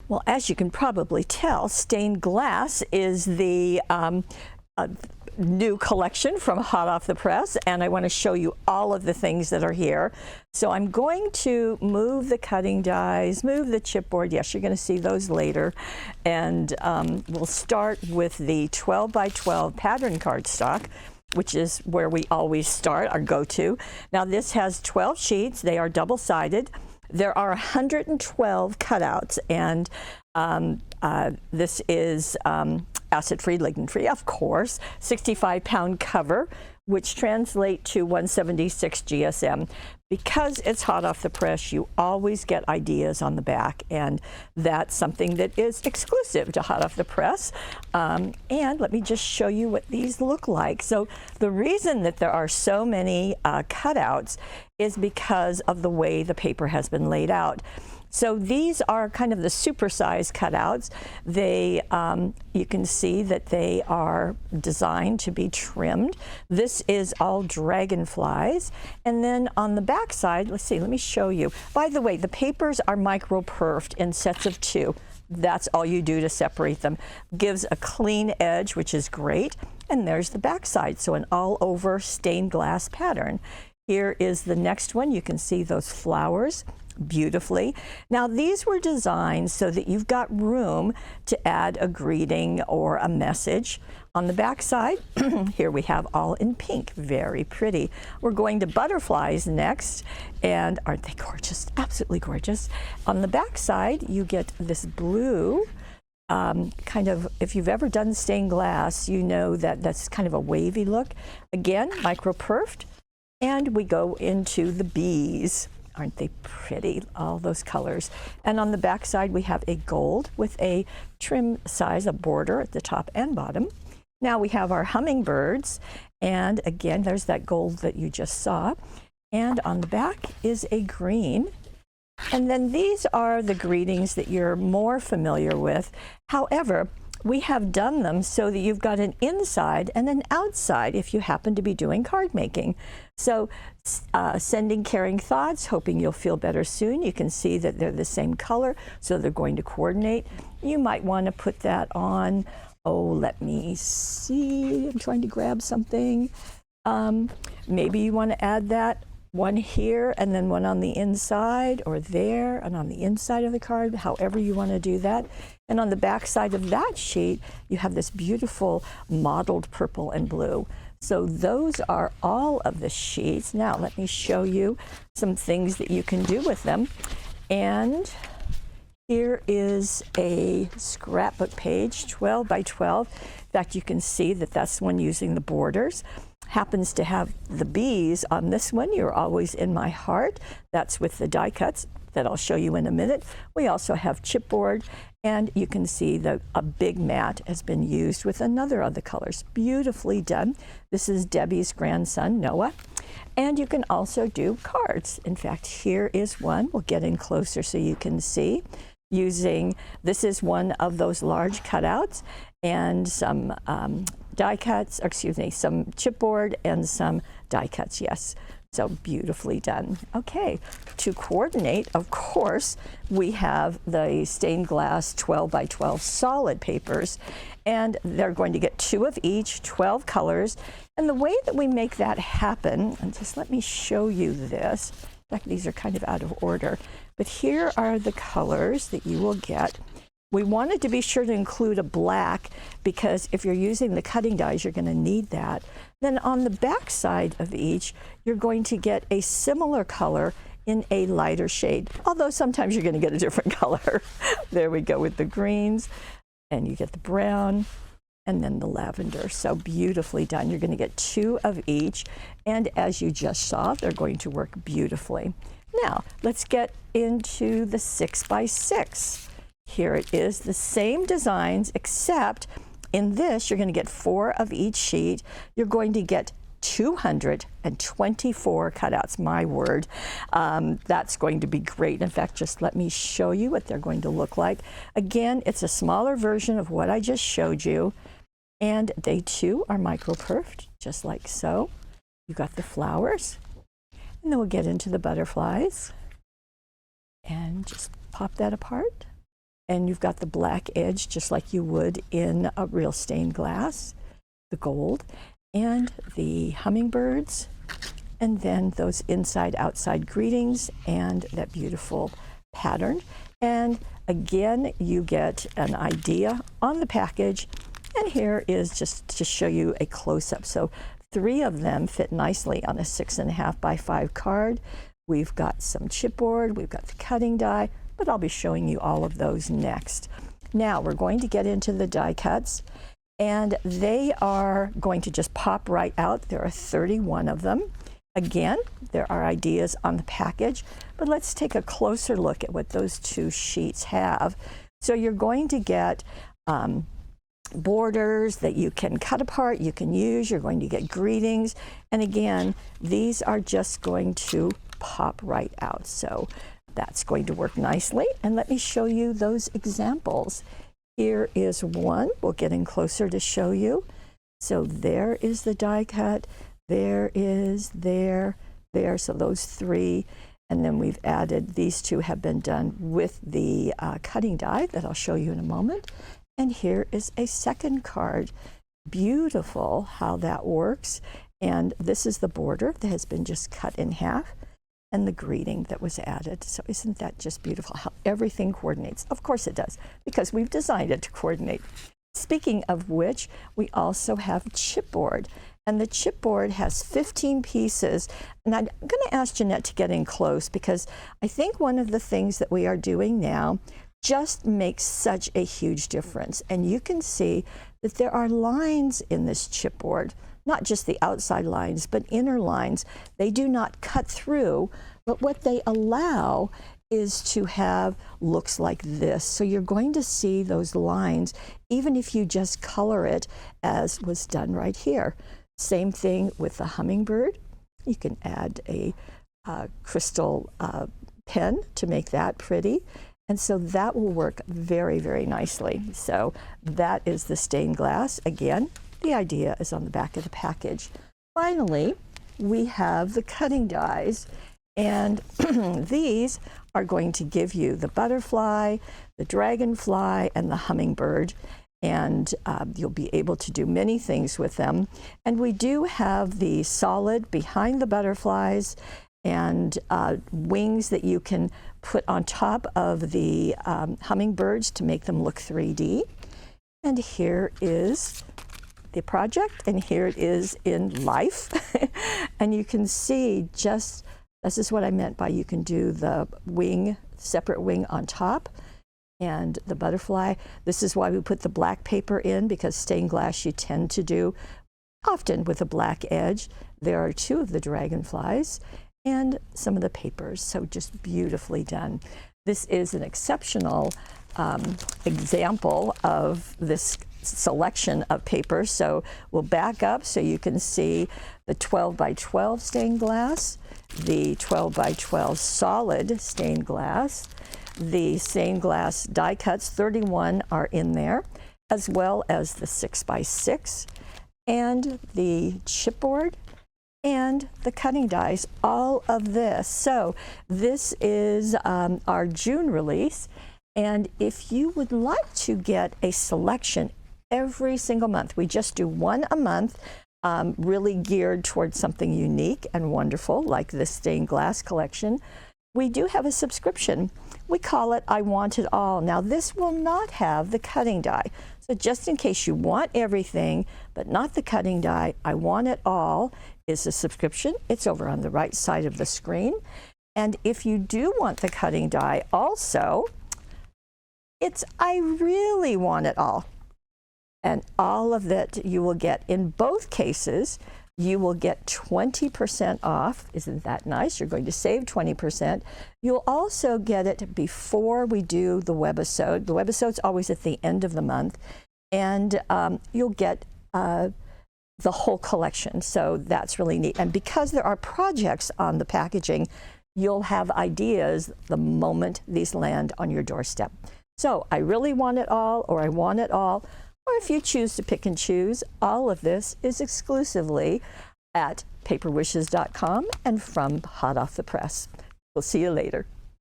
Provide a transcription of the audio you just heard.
Well, as you can probably tell, stained glass is the new collection from hot off the press, and I want to show you all of the things that are here. So I'm going to move the cutting dies, move the chipboard. Yes, you're going to see those later. And we'll start with the 12 by 12 pattern cardstock, which is where we always start, our go-to. Now this has 12 sheets. They are double-sided. There are 112 cutouts, and this is acid-free, lignin-free, of course, 65-pound cover, which translate to 176 GSM. Because it's hot off the press, you always get ideas on the back, and that's something that is exclusive to hot off the press. And let me just show you what these look like. So the reason that there are so many cutouts is because of the way the paper has been laid out. So these are kind of the supersized cutouts. They, you can see that they are designed to be trimmed. This is all dragonflies. And then on the back side, let's see, let me show you. By the way, the papers are micro-perfed in sets of 2. That's all you do to separate them. Gives a clean edge, which is great. And there's the back side, so an all-over stained glass pattern. Here is the next one. You can see those flowers beautifully. Now these were designed so that you've got room to add a greeting or a message. On the back side, here we have all in pink, very pretty. We're going to butterflies next, and aren't they gorgeous? Absolutely gorgeous. On the back side, you get this blue, kind of, if you've ever done stained glass, you know that that's kind of a wavy look. Again, micro-perfed, and we go into the bees. Aren't they pretty, all those colors? And on the back side, we have a gold with a trim size, a border at the top and bottom. Now we have our hummingbirds, and again, there's that gold that you just saw. And on the back is a green. And then these are the greetings that you're more familiar with. However, we have done them so that you've got an inside and an outside if you happen to be doing card making. So sending caring thoughts, hoping you'll feel better soon. You can see that they're the same color, so they're going to coordinate. You might want to put that on, oh, let me see, I'm trying to grab something. Maybe you want to add that one here and then one on the inside, or there and on the inside of the card, however you want to do that. And on the back side of that sheet, you have this beautiful mottled purple and blue. So those are all of the sheets. Now let me show you some things that you can do with them. And here is a scrapbook page, 12 by 12. In fact, you can see that that's one using the borders. Happens to have the bees on this one. You're always in my heart. That's with the die cuts that I'll show you in a minute. We also have chipboard, and you can see that a big mat has been used with another of the colors. Beautifully done. This is Debbie's grandson, Noah. And you can also do cards. In fact, here is one. We'll get in closer so you can see. Using, this is one of those large cutouts and some die cuts, or excuse me, some chipboard and some die cuts, yes. So beautifully done. Okay, to coordinate, of course, we have the stained glass 12 by 12 solid papers, and they're going to get 2 of each, 12 colors. And the way that we make that happen, and just let me show you this. In fact, these are kind of out of order, but here are the colors that you will get. We wanted to be sure to include a black because if you're using the cutting dies, you're going to need that. Then on the back side of each, you're going to get a similar color in a lighter shade, although sometimes you're going to get a different color. There we go with the greens, and you get the brown, and then the lavender. So beautifully done. You're going to get 2 of each, and as you just saw, they're going to work beautifully. Now, let's get into the 6 by 6. Here it is, the same designs, except in this, you're going to get 4 of each sheet. You're going to get 224 cutouts, my word. That's going to be great. In fact, just let me show you what they're going to look like. Again, it's a smaller version of what I just showed you. And they too are micro-perfed, just like so. You got the flowers. And then we'll get into the butterflies. And just pop that apart. And you've got the black edge just like you would in a real stained glass, the gold, and the hummingbirds, and then those inside-outside greetings and that beautiful pattern. And again, you get an idea on the package, and here is just to show you a close-up. So 3 of them fit nicely on a 6.5 by 5 card. We've got some chipboard, we've got the cutting die, but I'll be showing you all of those next. Now we're going to get into the die cuts, and they are going to just pop right out. There are 31 of them. Again, there are ideas on the package, but let's take a closer look at what those 2 sheets have. So you're going to get borders that you can cut apart, you can use, you're going to get greetings, and again, these are just going to pop right out. So that's going to work nicely, and let me show you those examples. Here is one. We'll get in closer to show you. So there is the die cut. There is, there. So those 3. And then we've added, these 2 have been done with the cutting die that I'll show you in a moment. And here is a second card. Beautiful how that works. And this is the border that has been just cut in half, and the greeting that was added. So isn't that just beautiful how everything coordinates? Of course it does, because we've designed it to coordinate. Speaking of which, we also have chipboard, and the chipboard has 15 pieces. And I'm going to ask Jeanette to get in close, because I think one of the things that we are doing now just makes such a huge difference. And you can see that there are lines in this chipboard, not just the outside lines, but inner lines. They do not cut through, but what they allow is to have looks like this. So you're going to see those lines, even if you just color it as was done right here. Same thing with the hummingbird. You can add a crystal pen to make that pretty. And so that will work very, very nicely. So that is the stained glass. Again, the idea is on the back of the package. Finally, we have the cutting dies, and these are going to give you the butterfly, the dragonfly, and the hummingbird, and you'll be able to do many things with them. And we do have the solid behind the butterflies and wings that you can put on top of the hummingbirds to make them look 3D. And here is the project, and here it is in life. And you can see just, this is what I meant by you can do the wing, separate wing on top, and the butterfly. This is why we put the black paper in, because stained glass you tend to do often with a black edge. There are 2 of the dragonflies and some of the papers, so just beautifully done. This is an exceptional example of this selection of paper. So we'll back up so you can see the 12 by 12 stained glass, the 12 by 12 solid stained glass, the stained glass die cuts, 31 are in there, as well as the 6 by 6, and the chipboard, and the cutting dies, all of this. So this is our June release. And if you would like to get a selection every single month, we just do 1 a month, really geared towards something unique and wonderful, like this stained glass collection. We do have a subscription. We call it I Want It All. Now this will not have the cutting die. So just in case you want everything, but not the cutting die, I Want It All is a subscription. It's over on the right side of the screen. And if you do want the cutting die also, it's I Really Want It All. And all of that you will get. In both cases, you will get 20% off. Isn't that nice? You're going to save 20%. You'll also get it before we do the webisode. The webisode's always at the end of the month. And you'll get the whole collection. So that's really neat. And because there are projects on the packaging, you'll have ideas the moment these land on your doorstep. So I really want it all, or I want it all. Or if you choose to pick and choose, all of this is exclusively at paperwishes.com and from hot off the press. We'll see you later.